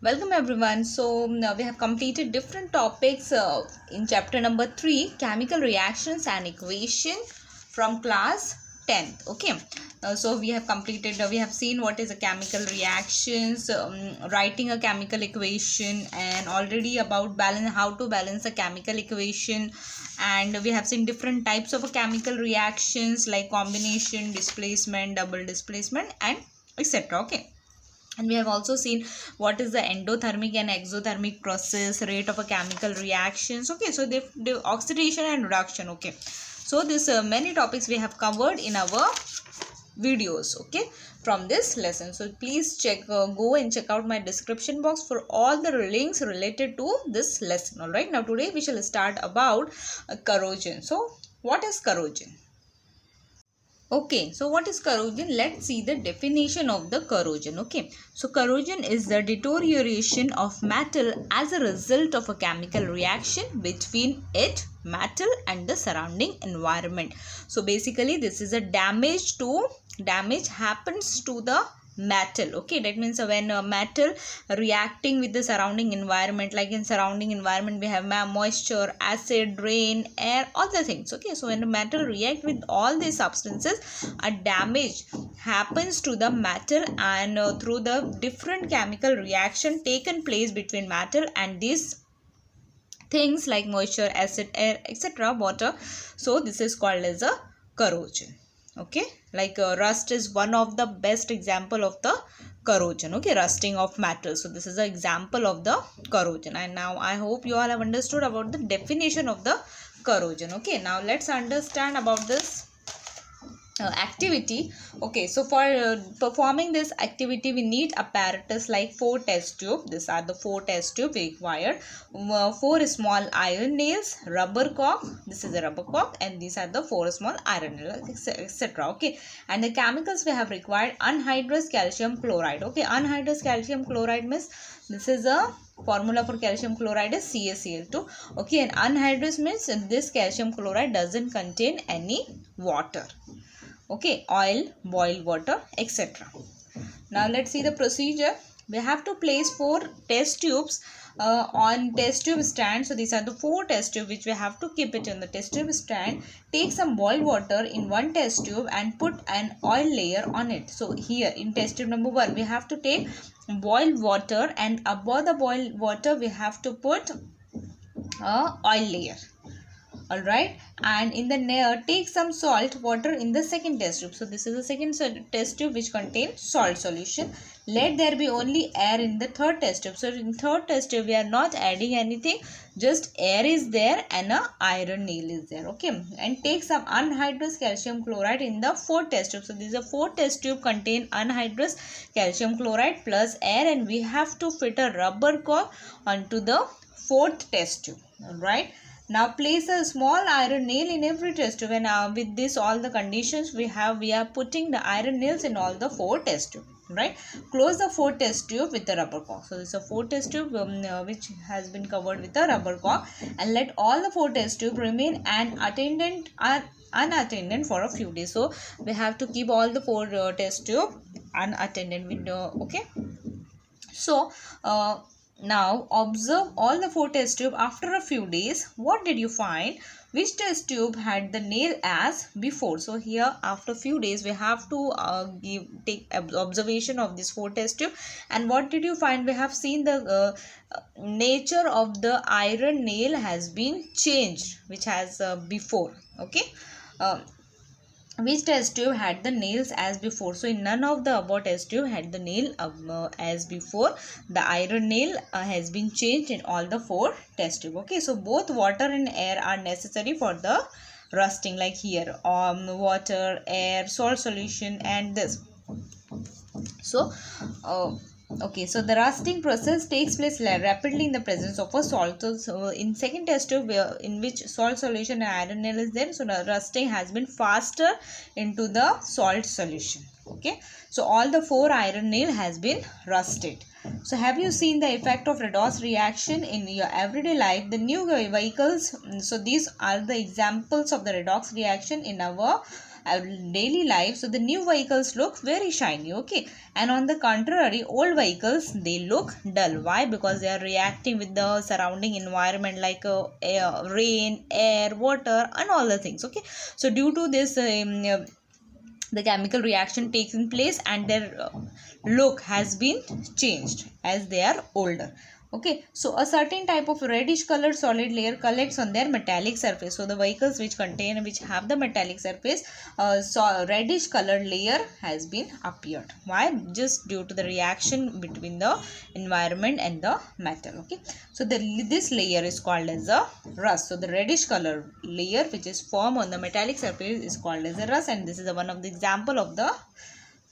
Welcome everyone. So now we have completed different topics in chapter number 3, chemical reactions and equation from class 10th. Okay. So we have completed, we have seen what is a chemical reactions, writing a chemical equation, and already about how to balance a chemical equation. And we have seen different types of a chemical reactions like combination, displacement, double displacement, and etc. Okay. And we have also seen what is the endothermic and exothermic process, rate of a chemical reactions. Okay, so the oxidation and reduction. Okay, so this many topics we have covered in our videos, okay, from this lesson. So please go and check out my description box for all the links related to this lesson. All right, now today we shall start about corrosion. So what is corrosion? Okay, so what is corrosion? Let's see the definition of the corrosion. Okay, so corrosion is the deterioration of metal as a result of a chemical reaction between it, metal, and the surrounding environment. So basically, this is a damage happens to the metal. Okay, that means when a metal reacting with the surrounding environment, like in surrounding environment we have moisture, acid, rain, air, all the things. Okay, so when the metal react with all these substances, a damage happens to the metal, and through the different chemical reaction taken place between metal and these things like moisture, acid, air, etc., water. So this is called as a corrosion. Okay, like rust is one of the best example of the corrosion. Okay, rusting of metal. So this is an example of the corrosion. And now I hope you all have understood about the definition of the corrosion. Okay, now let's understand about this activity. Okay, so for performing this activity we need apparatus like 4 test tube. These are the 4 test tube required. 4 small iron nails, rubber cork, this is a rubber cork, and these are the 4 small iron nails, etc. Okay, and the chemicals we have required: anhydrous calcium chloride. Okay, anhydrous calcium chloride means this is a formula for calcium chloride is CaCl2. Okay, and anhydrous means this calcium chloride doesn't contain any water. Okay, oil, boiled water, etc. Now let's see the procedure. We have to place 4 test tubes on test tube stand. So these are the 4 test tube which we have to keep it in the test tube stand. Take some boiled water in one test tube and put an oil layer on it. So here in test tube number 1 we have to take boiled water, and above the boiled water we have to put a oil layer. Alright, and in the take some salt water in the second test tube. So this is the second test tube which contains salt solution. Let there be only air in the third test tube. So in third test tube we are not adding anything, just air is there and a iron nail is there. Okay, and take some anhydrous calcium chloride in the fourth test tube. So these are 4 test tube contain anhydrous calcium chloride plus air, and we have to fit a rubber cork onto the fourth test tube. Alright, now place a small iron nail in every test tube, and with this all the conditions we are putting the iron nails in all the 4 test tube. Right, close the 4 test tube with the rubber cork. So this is a 4 test tube which has been covered with a rubber cork, and let all the 4 test tube remain unattended for a few days. So we have to keep all the 4 test tube unattended with okay. So now observe all the 4 test tube after a few days. What did you find? Which test tube had the nail as before? So here after few days we have to take observation of this 4 test tube, and what did you find? We have seen the nature of the iron nail has been changed, which has before. Okay, which test tube had the nails as before? So in none of the above test tube had the nail as before. The iron nail has been changed in all the 4 test tube. Okay, so both water and air are necessary for the rusting, like here water, air, salt solution, and this. So okay, so the rusting process takes place rapidly in the presence of a salt. So in second test tube in which salt solution and iron nail is there, so the rusting has been faster into the salt solution. Okay, so all the 4 iron nail has been rusted. So have you seen the effect of redox reaction in your everyday life? The new vehicles, so these are the examples of the redox reaction in our daily life, so the new vehicles look very shiny, okay, and on the contrary old vehicles, they look dull. Why? Because they are reacting with the surrounding environment, like rain, air, water, and all the things, okay. So due to this the chemical reaction takes in place, and their look has been changed as they are older, okay. So a certain type of reddish colored solid layer collects on their metallic surface. So the vehicles which have the metallic surface, so reddish colored layer has been appeared. Why? Just due to the reaction between the environment and the metal, okay. So this layer is called as a rust. So the reddish color layer which is formed on the metallic surface is called as a rust, and this is one of the example of the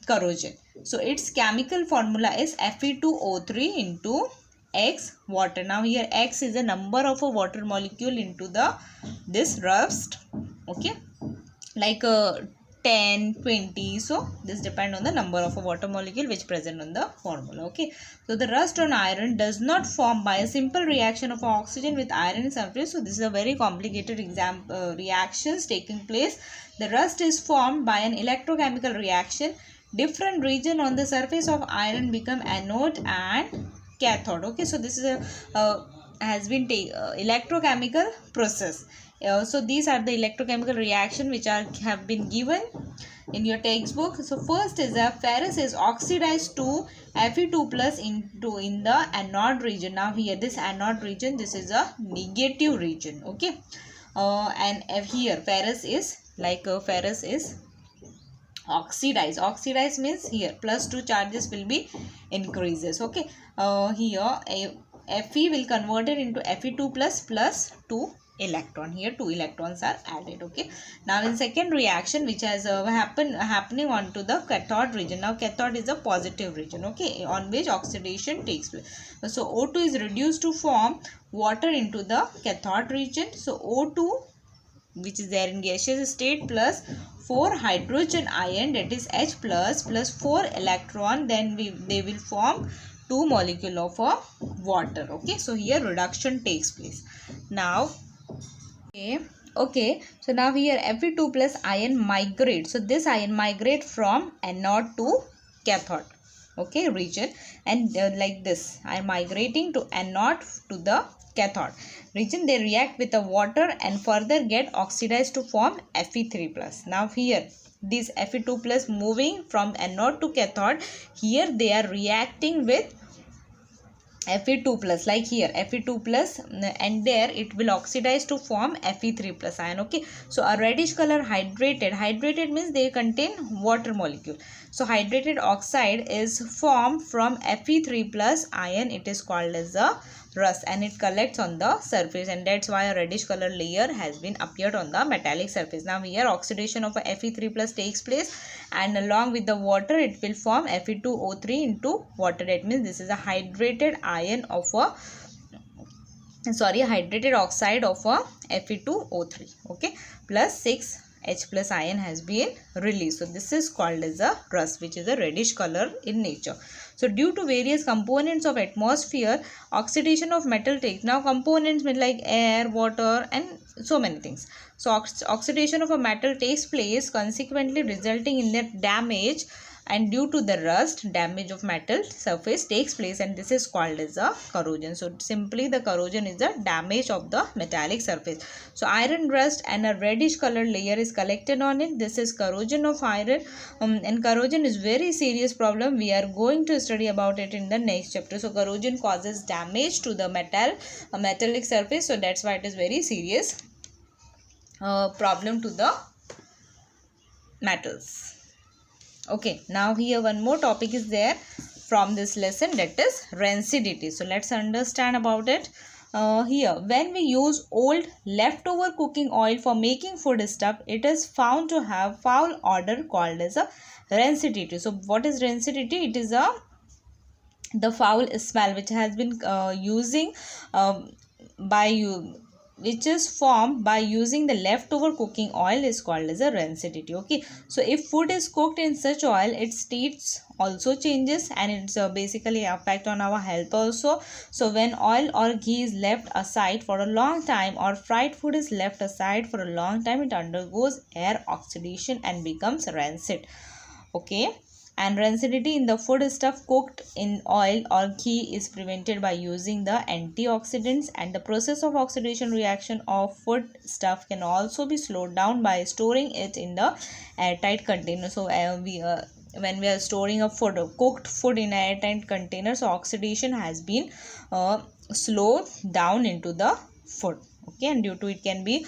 corrosion. So its chemical formula is Fe2O3 into X water. Now here X is the number of a water molecule into this rust, okay, like 10, 20. So this depend on the number of a water molecule which present on the formula, okay. So the rust on iron does not form by a simple reaction of oxygen with iron surface. So this is a very complicated reactions taking place. The rust is formed by an electrochemical reaction. Different region on the surface of iron become anode and cathode, okay. So this is a has been electrochemical process. So these are the electrochemical reaction which have been given in your textbook. So first is a ferrous is oxidized to Fe2 plus in the anode region. Now here this anode region, this is a negative region, okay. And here ferrous is ferrous is oxidized means here plus 2 charges will be increases, okay. Here Fe will convert it into Fe2 plus 2 electron. Here 2 electrons are added, okay. Now in second reaction which has happening onto the cathode region. Now cathode is a positive region, okay, on which oxidation takes place. So O2 is reduced to form water into the cathode region. So O2 which is there in gaseous state plus 4 hydrogen ion, that is H plus 4 electron, then they will form 2 molecule of water, okay. So here reduction takes place. Now okay, so now here Fe2 plus ion migrate. So this ion migrate from anode to cathode, okay, region, and like this I am migrating to anode to the cathode region. They react with the water and further get oxidized to form Fe3 plus. Now here this Fe2 plus moving from anode to cathode, here they are reacting with Fe2 plus, like here Fe2 plus, and there it will oxidize to form Fe3 plus ion, okay. So a reddish color hydrated means they contain water molecule. So hydrated oxide is formed from Fe3 plus ion. It is called as a rust, and it collects on the surface, and that's why a reddish color layer has been appeared on the metallic surface. Now here oxidation of a Fe3 plus takes place, and along with the water it will form Fe2O3 into water. That means this is a hydrated ion of a hydrated oxide of a Fe2O3, okay, plus 6 H plus ion has been released. So this is called as a rust, which is a reddish color in nature. So due to various components of atmosphere, oxidation of metal takes. Now components mean like air, water, and so many things. So oxidation of a metal takes place, consequently resulting in their damage, and due to the rust, damage of metal surface takes place, and this is called as a corrosion. So simply the corrosion is the damage of the metallic surface. So iron rust and a reddish colored layer is collected on it. This is corrosion of iron, and corrosion is very serious problem. We are going to study about it in the next chapter. So corrosion causes damage to the metallic surface, so that's why it is very serious problem to the metals. Okay, now here one more topic is there from this lesson, that is rancidity. So let's understand about it. Here when we use old leftover cooking oil for making food stuff, it is found to have foul odor called as a rancidity. So what is rancidity? It is the foul smell which has been which is formed by using the leftover cooking oil is called as a rancidity. Okay, so if food is cooked in such oil, its states also changes, and it's basically affect on our health also. So when oil or ghee is left aside for a long time, or fried food is left aside for a long time, it undergoes air oxidation and becomes rancid. Okay, and rancidity in the food stuff cooked in oil or ghee is prevented by using the antioxidants, and the process of oxidation reaction of food stuff can also be slowed down by storing it in the airtight container. So when we are storing a food, cooked food in airtight container, so oxidation has been slowed down into the food. Okay, and due to it can be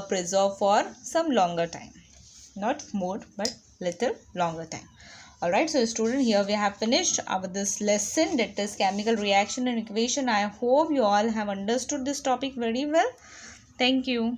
preserved for some longer time, not more but little longer time. Alright, so student, here we have finished our this lesson, that is chemical reaction and equation. I hope you all have understood this topic very well. Thank you.